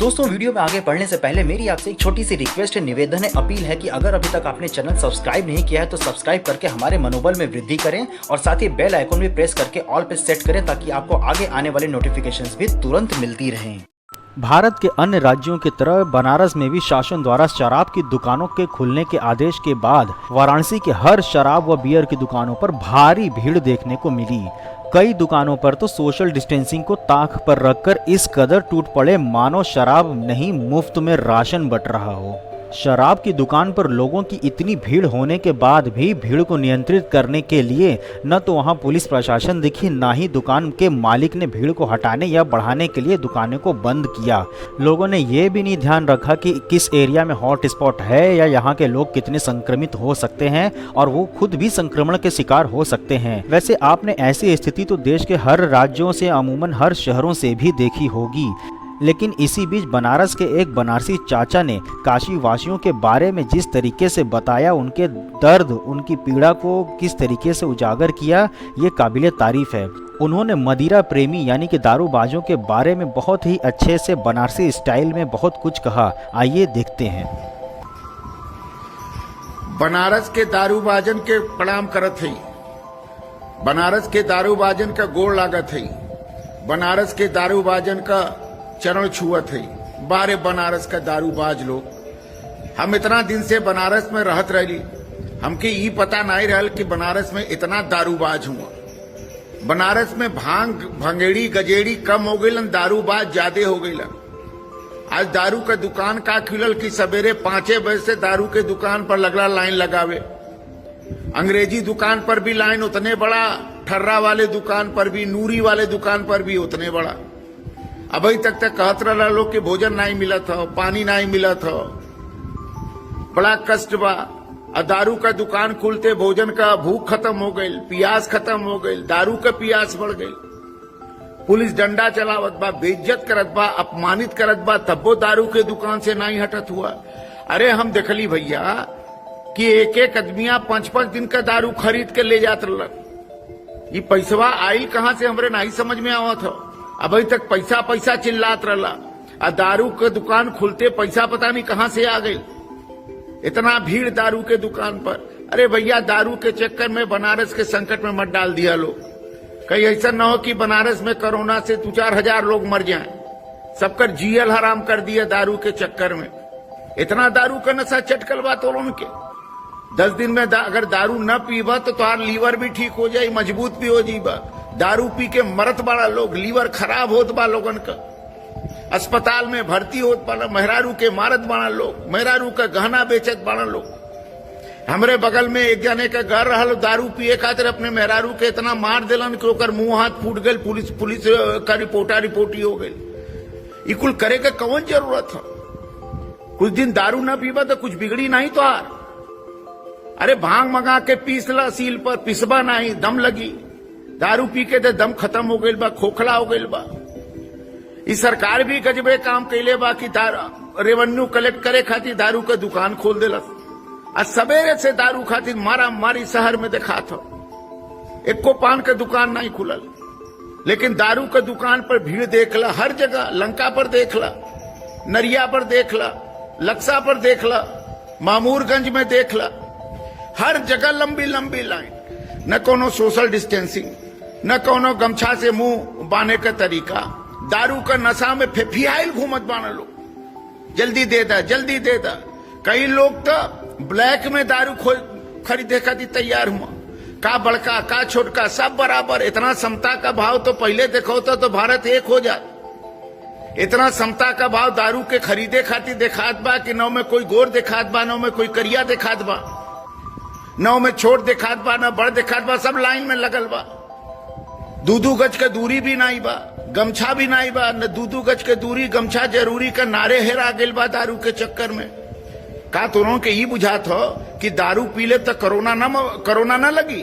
दोस्तों, वीडियो में आगे बढ़ने से पहले मेरी आपसे एक छोटी सी रिक्वेस्ट है, निवेदन है, अपील है कि अगर अभी तक आपने चैनल सब्सक्राइब नहीं किया है तो सब्सक्राइब करके हमारे मनोबल में वृद्धि करें और साथ ही बेल आइकन भी प्रेस करके ऑल पे सेट करें ताकि आपको आगे आने वाले नोटिफिकेशंस भी तुरंत मिलती रहें। भारत के अन्य राज्यों की तरह बनारस में भी शासन द्वारा शराब की दुकानों के खुलने के आदेश के बाद वाराणसी के हर शराब व बियर की दुकानों पर भारी भीड़ देखने को मिली। कई दुकानों पर तो सोशल डिस्टेंसिंग को ताक पर रखकर इस कदर टूट पड़े मानो शराब नहीं मुफ्त में राशन बंट रहा हो। शराब की दुकान पर लोगों की इतनी भीड़ होने के बाद भी भीड़ को नियंत्रित करने के लिए न तो वहां पुलिस प्रशासन दिखी, ना ही दुकान के मालिक ने भीड़ को हटाने या बढ़ाने के लिए दुकानें को बंद किया। लोगों ने ये भी नहीं ध्यान रखा कि किस एरिया में हॉट स्पॉट है या यहाँ के लोग कितने संक्रमित हो सकते हैं और वो खुद भी संक्रमण के शिकार हो सकते हैं। वैसे आपने ऐसी स्थिति तो देश के हर राज्यों से, अमूमन हर शहरों से भी देखी होगी। लेकिन इसी बीच बनारस के एक बनारसी चाचा ने काशी वासियों के बारे में जिस तरीके से बताया, उनके दर्द, उनकी पीड़ा को किस तरीके से उजागर किया, ये काबिले तारीफ है। उन्होंने मदिरा प्रेमी यानी कि दारूबाजों के बारे में बहुत ही अच्छे से बनारसी स्टाइल में बहुत कुछ कहा। आइए देखते हैं। बनारस के दारूबाजन के प्रणाम करत है, बनारस के दारूबाजन का गोड़ लागत है, बनारस के दारूबाजन का चरण छुअत है। बारे बनारस का दारूबाज लोग, हम इतना दिन से बनारस में रहत रही, हमके ई पता नहीं रहल कि बनारस में इतना दारूबाज हुआ। बनारस में भांग, भंगेड़ी, गजेड़ी कम हो गई, दारूबाज ज्यादा हो गई। आज दारू का दुकान का खुलल कि सवेरे 5 बजे से दारू के दुकान पर लगला लाइन लगावे। अंग्रेजी दुकान पर भी लाइन उतने बड़ा, ठर्रा वाले दुकान पर भी, नूरी वाले दुकान पर भी उतने बड़ा। अभी तक कहत रहा लोग कि भोजन नहीं मिलत हो, पानी नहीं मिलत हो, बड़ा कष्ट बा। दारू का दुकान खुलते भोजन का भूख खत्म हो गई, प्यास खत्म हो गई, दारू का प्यास बढ़ गई। पुलिस डंडा चलावत बा, बेइज्जत करत बा, अपमानित करत बा, तब वो दारू के दुकान से नहीं हटत हुआ। अरे हम देखली भैया कि एक एक आदमिया 5-5 दिन का दारू खरीद के ले जात रहल। ये पैसवा आई कहां से हमरे नहीं समझ में आवत हो। अभी तक पैसा पैसा चिल्लात रहा, दारू के दुकान खुलते पैसा पता नहीं कहां से आ गई। इतना भीड़ दारू के दुकान पर। अरे भैया, दारू के चक्कर में बनारस के संकट में मत डाल दिया लोग। कहीं ऐसा न हो कि बनारस में कोरोना से 2-4 हजार लोग मर जाएं। सबकर जीएल हराम कर दिया दारू के चक्कर में। इतना दारू का नशा चटकल बात हो उनके। 10 दिन में अगर दारू न पीबा तो तुम्हार लीवर भी ठीक हो जाये, मजबूत भी हो जाइबा। दारू पी के मरत बड़ा लोग, लीवर खराब होत बा लोगन का, अस्पताल में भर्ती होत बा, मेहरारू के मारत बड़ा लोग, मेहरारू का गहना बेचत बड़ा लोग। हमरे बगल में एक जने का घर रहा, दारू पिए खातिर अपने मेहरारू के इतना मार दिलन कि ओकर मुंह हाथ फूट गए। पुलिस का रिपोर्टी हो गई। कुल करे का कौन जरूरत है? कुछ दिन दारू ना पीबा तो कुछ बिगड़ी नहीं तो आर। अरे भांग मंगा के पीसला, सील पर पिसबा नहीं, दम लगी। दारू पी के तो दम खत्म हो गई बा, खोखला हो गई बा। इस सरकार भी गजबे काम कैले बा कि रेवेन्यू कलेक्ट करे खातिर दारू का दुकान खोल दिलस। आज सवेरे से दारू खातिर मारा मारी शहर में दिखात हो। एको पान का दुकान नहीं खुलल, लेकिन दारू का दुकान पर भीड़ देखला हर जगह। लंका पर देखला, नरिया पर देखला, लक्सा पर देखला, मामूरगंज में देखला, हर जगह लंबी लंबी लाइन। न कोनो सोशल डिस्टेंसिंग, न कोनो गमछा से मुंह बांधने का तरीका। दारू का नशा में फियाइल घूमत बाना लोग, जल्दी दे दा, जल्दी दे दा। कई लोग तो ब्लैक में दारू खरीदे खातिर तैयार हुआ। का बड़का का छोटका सब बराबर। इतना समता का भाव तो पहले देखो तो भारत एक हो जात। इतना समता का भाव दारू के खरीदे खातिर दिखात बा कि नौ में कोई गोर दिखात बा, नौ में कोई करिया दिखात बा, नौ में छोट दिखात बा, न बड़ दिखात बा, सब लाइन में लगल बा। 2-2 गज का दूरी भी नहीं बा, गमछा भी नहीं बा, न 2-2 गज के दूरी गमछा जरूरी का नारे हेरा गेल बा दारू के चक्कर में। का तुरों के ये बुझात हो कि दारू पीले तो कोरोना ना लगी,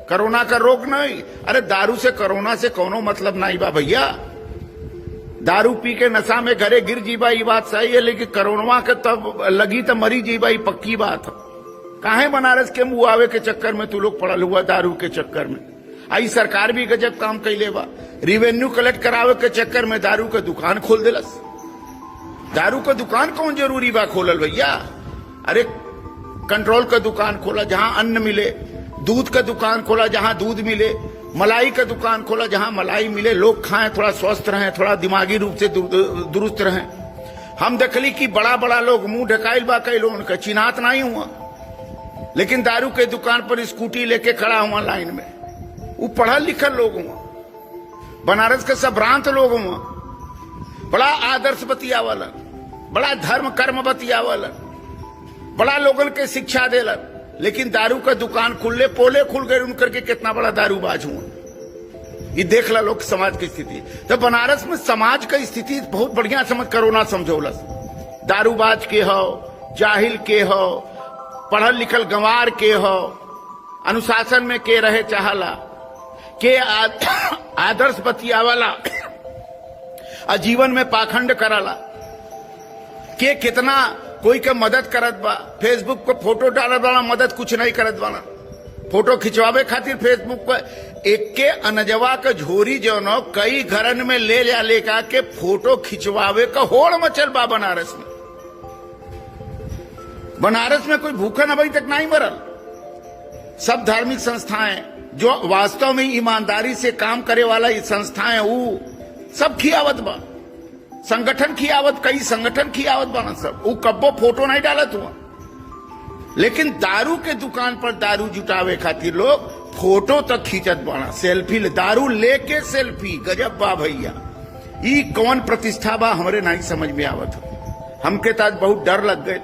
कोरोना का रोग नहीं। अरे दारू से कोरोना से कोनो मतलब नहीं बा भैया। दारू पी के नशा में घरे गिर जीबा, ये बात सही है, लेकिन कोरोना के तब लगी तो मरी जीबा, ये पक्की बात है। काहे बनारस के मुंह आवे के चक्कर में तू लोग पड़ल हुआ दारू के चक्कर में। आई सरकार भी गजब काम कैले बा। रेवेन्यू कलेक्ट करावे के चक्कर में दारू के दुकान खोल दिलस। दारू का दुकान कौन जरूरी बा खोलल भैया? अरे कंट्रोल का दुकान खोला जहां अन्न मिले, दूध का दुकान खोला जहां दूध मिले, मलाई का दुकान खोला जहां मलाई मिले, लोग खाएं, थोड़ा स्वस्थ रहें, थोड़ा दिमागी रूप से दुरुस्त रहें। हम देखली कि बड़ा बड़ा लोग मुंह ढकाइल बा, कई लोगों का चिन्हात नहीं हुआ, लेकिन दारू के दुकान पर स्कूटी लेके खड़ा हुआ लाइन में। वो पढ़ल लिखल लोग हुआ, बनारस के संभ्रांत लोग हुआ, बड़ा आदर्श बतियावलन, बड़ा धर्म कर्म बतियावलन, बड़ा लोगन के शिक्षा देलन, लेकिन दारू का दुकान खुलले पोले खुल गए उनकर के कितना बड़ा दारूबाज हुआ। ये देख ला लोग समाज की स्थिति। तो बनारस में समाज का स्थिति बहुत बढ़िया समझ कोरोना समझौलस। दारूबाज के हो, जाहिल के हो, पढ़ल लिखल गंवार के हो, अनुशासन में के रहे चाहला, के आदर्श बतियावाला, जीवन में पाखंड कराला, के कितना कोई के मदद करत बा, फेसबुक पर फोटो डालत वाला मदद कुछ नहीं करत वाला, फोटो खिंचवावे खातिर फेसबुक पर एक के अनजवा का झोरी जो न कई घरन में ले जा लेका के फोटो खिंचवावे का होड़ मचल बा बनारस में। बनारस में कोई भूखा अभी तक नहीं मरल। सब धार्मिक संस्थाएं जो वास्तव में ईमानदारी से काम करे वाला ये संस्थाएं वो सब खियावत बा, संगठन खियावत, कई संगठन खियावत बना सब, वो कब्बो फोटो नहीं डालत हुआ। लेकिन दारू के दुकान पर दारू जुटावे खातिर लोग फोटो तक खींचत बना, सेल्फी दारू लेके सेल्फी। गजब बा भैया, ई कौन प्रतिष्ठा बा हमरे नहीं समझ में आवत हो। हमके तो आज बहुत डर लग गए,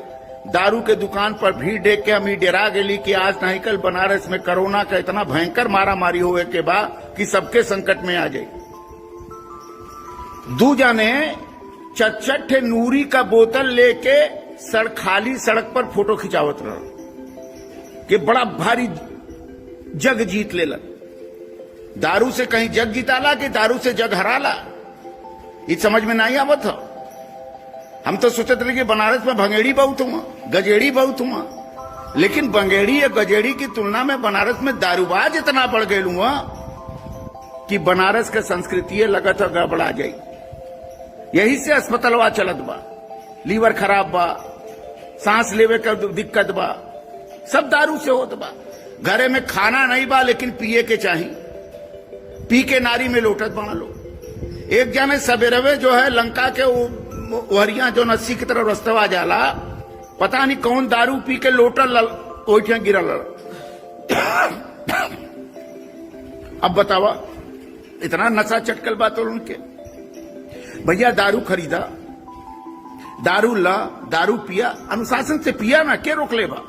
दारू के दुकान पर भीड़ देख के हम डरा गेली कि आज नहीं कल बनारस में कोरोना का इतना भयंकर मारा मारी हुए के बाद कि सबके संकट में आ जाए। दू जाने चट नूरी का बोतल लेके खाली सड़क पर फोटो खिंचावत रहा कि बड़ा भारी जग जीत लेला। दारू से कहीं जग जीताला कि दारू से जग हराला, ये समझ में नहीं आवत हो। हम तो सोचते रहे कि बनारस में भंगेड़ी बहुत हुआ, गजेड़ी बहुत हुआ, लेकिन बंगेड़ी या गजेड़ी की तुलना में बनारस में दारूबाज इतना बढ़ गए हुआ कि बनारस के संस्कृति लगत गड़बड़ा जाई। यही से अस्पतालवा चलत बा, लीवर खराब बा, सांस लेवे का दिक्कत बा, सब दारू से होत बा। घरे में खाना नहीं बा लेकिन पिए के चाहिए, पी के नारी में लोटत बना लोग। एक जाने सवेरवे जो है लंका के वहरिया जो नस्सी की तरफ रस्तवा जाला, पता नहीं कौन दारू पी के लोटल ओठिया गिरल। अब बतावा इतना नशा चटकल बा तो उनके। भैया दारू खरीदा, दारू ला, दारू पिया, अनुशासन से पिया ना, के रोक ले बा।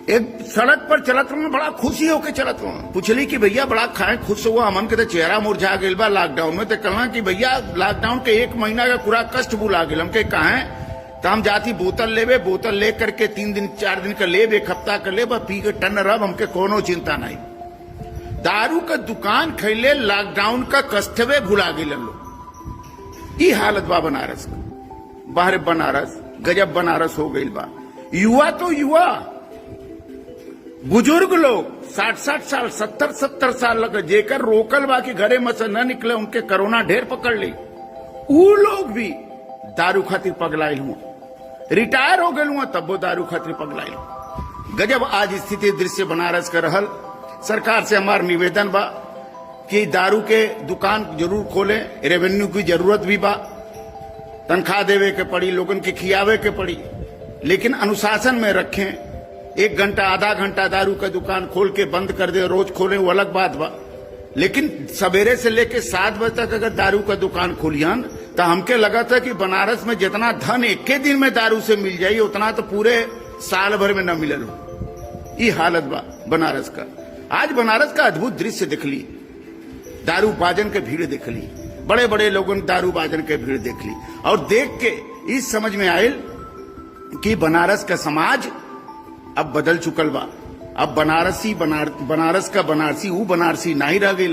एक सड़क पर चलत रहा, बड़ा खुशी होके चलत रहा, पूछली कि भैया बड़ा खाए खुश हुआ, हमन के तो चेहरा मुरझा गया बा लॉकडाउन में। तो कहला कि भैया लॉकडाउन के 1 महीना का पूरा कष्ट भुला गए। हम के कहा तो हम जाती बोतल लेवे, बोतल ले करके 3 दिन 4 दिन का लेब, 1 हफ्ता का लेब, पी के टन रब, हमके कोनो चिंता नहीं। दारू का दुकान खैले लॉकडाउन का कष्टवे भुला गए लोग। ई हालत बा बनारस का। बाहर बनारस गजब बनारस हो गई बा। युवा तो युवा, बुजुर्ग लोग 60-60 साल 70-70 साल लगे, जेकर रोकल बा कि घरे में से न निकले, उनके कोरोना ढेर पकड़ ली। वो लोग भी दारू खातिर पगलाइल हुआ, रिटायर हो गए हुआ तब वो दारू खातिर पगलाइल। गजब आज स्थिति दृश्य बनारस का रहल। सरकार से हमार निवेदन बा कि दारू के दुकान जरूर खोले, रेवेन्यू की जरूरत भी बा, तनख्वाह देवे के पड़ी, लोगन के खियावे के पड़ी, लेकिन अनुशासन में रखें। 1 घंटा आधा घंटा दारू का दुकान खोल के बंद कर दे, रोज खोले वो अलग बात बा, लेकिन सवेरे से लेके 7 बजे तक अगर दारू का दुकान खोलियन तो हमके लगा था कि बनारस में जितना धन एक के दिन में दारू से मिल जाये उतना तो पूरे साल भर में न मिलल हो। ये हालत बा बनारस का। आज बनारस का अद्भुत दृश्य देख ली, दारू बाजन के भीड़ देख ली, बड़े बड़े लोगों ने दारू बाजन के भीड़ देख ली, और देख के इस समझ में आयल कि बनारस का समाज अब बदल चुकल बा। अब बनारस का बनारसी वो बनारसी नहीं रह गई।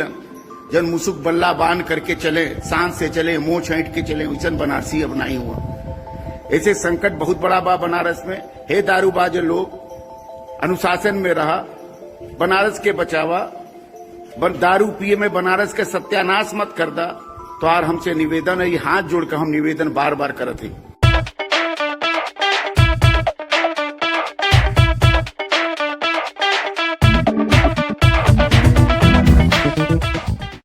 जन मुसुक बल्ला बांध करके चले, सांस से चले, मुंह छांट के चले, वैसन बनारसी अब नहीं हुआ। ऐसे संकट बहुत बड़ा बा बनारस में। हे दारूबाज लोग, अनुशासन में रहा, बनारस के बचावा, दारू पिए में बनारस के सत्यानाश मत कर दा। तो आर हमसे निवेदन है, हाथ जोड़ के हम निवेदन बार बार करत हई